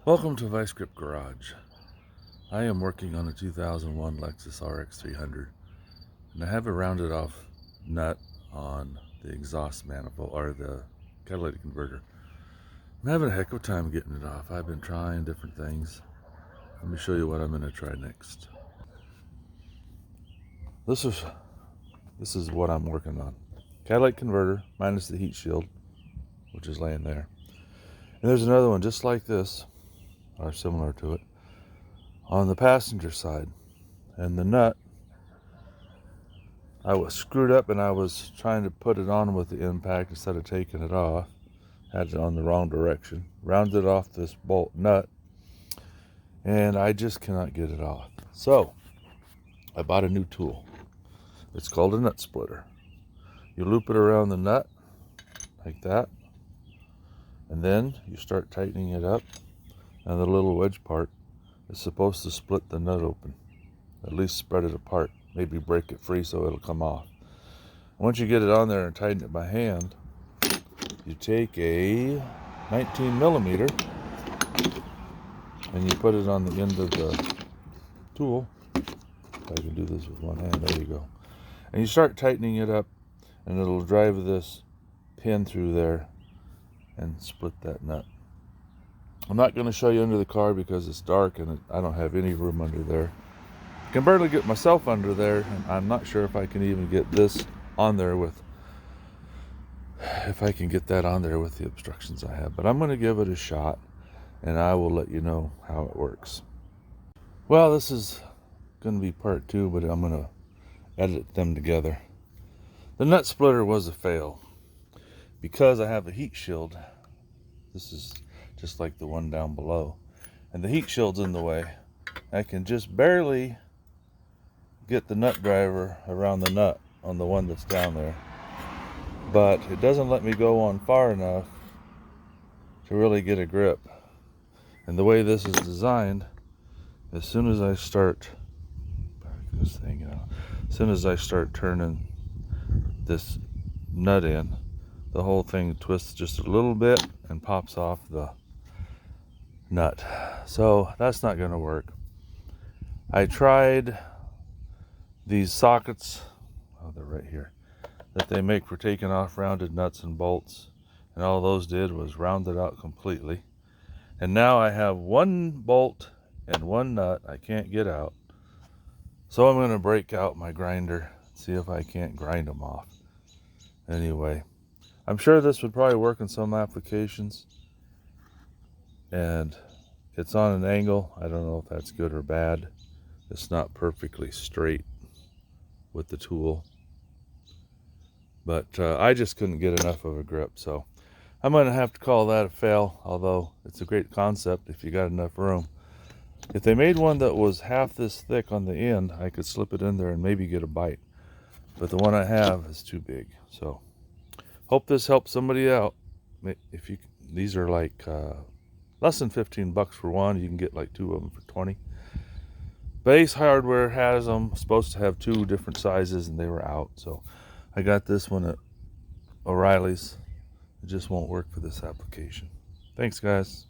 Welcome to Vice Grip Garage. I am working on a 2001 Lexus RX 300 and I have a rounded off nut on the exhaust manifold or the catalytic converter. I'm having a heck of a time getting it off. I've been trying different things. Let me show you what I'm going to try next. This is what I'm working on. Catalytic converter minus the heat shield, which is laying there. And there's another one just like this, or similar to it, on the passenger side. And the nut, I was screwed up and I was trying to put it on with the impact instead of taking it off. Had it on the wrong direction. Rounded off this bolt nut and I just cannot get it off. So I bought a new tool. It's called a nut splitter. You loop it around the nut like that, and then you start tightening it up, and the little wedge part is supposed to split the nut open, at least spread it apart, maybe break it free so it'll come off. Once you get it on there and tighten it by hand, you take a 19 millimeter and you put it on the end of the tool. If I can do this with one hand, there you go. And you start tightening it up and it'll drive this pin through there and split that nut. I'm not going to show you under the car because it's dark and I don't have any room under there. I can barely get myself under there, and I'm not sure if I can even get this on there if I can get that on there with the obstructions I have. But I'm going to give it a shot and I will let you know how it works. Well, this is going to be part 2, but I'm going to edit them together. The nut splitter was a fail because I have a heat shield. This is just like the one down below, and the heat shield's in the way. I can just barely get the nut driver around the nut on the one that's down there, but it doesn't let me go on far enough to really get a grip. And the way this is designed, as soon as I start turning this nut in, the whole thing twists just a little bit and pops off the nut. So that's not going to work. I tried these sockets, they're right here, that they make for taking off rounded nuts and bolts, and all those did was round it out completely. And now I have one bolt and one nut I can't get out. So I'm going to break out my grinder, see if I can't grind them off. Anyway, I'm sure this would probably work in some applications, and it's on an angle. I don't know if that's good or bad. It's not perfectly straight with the tool, but I just couldn't get enough of a grip, so I'm going to have to call that a fail, although it's a great concept if you got enough room. If they made one that was half this thick on the end, I could slip it in there and maybe get a bite, but the one I have is too big. So hope this helps somebody out. If you, these are like less than 15 bucks for one. You can get like 2 of them for 20. Base Hardware has them, supposed to have 2 different sizes, and they were out, so I got this one at O'Reilly's. It just won't work for this application. Thanks, guys.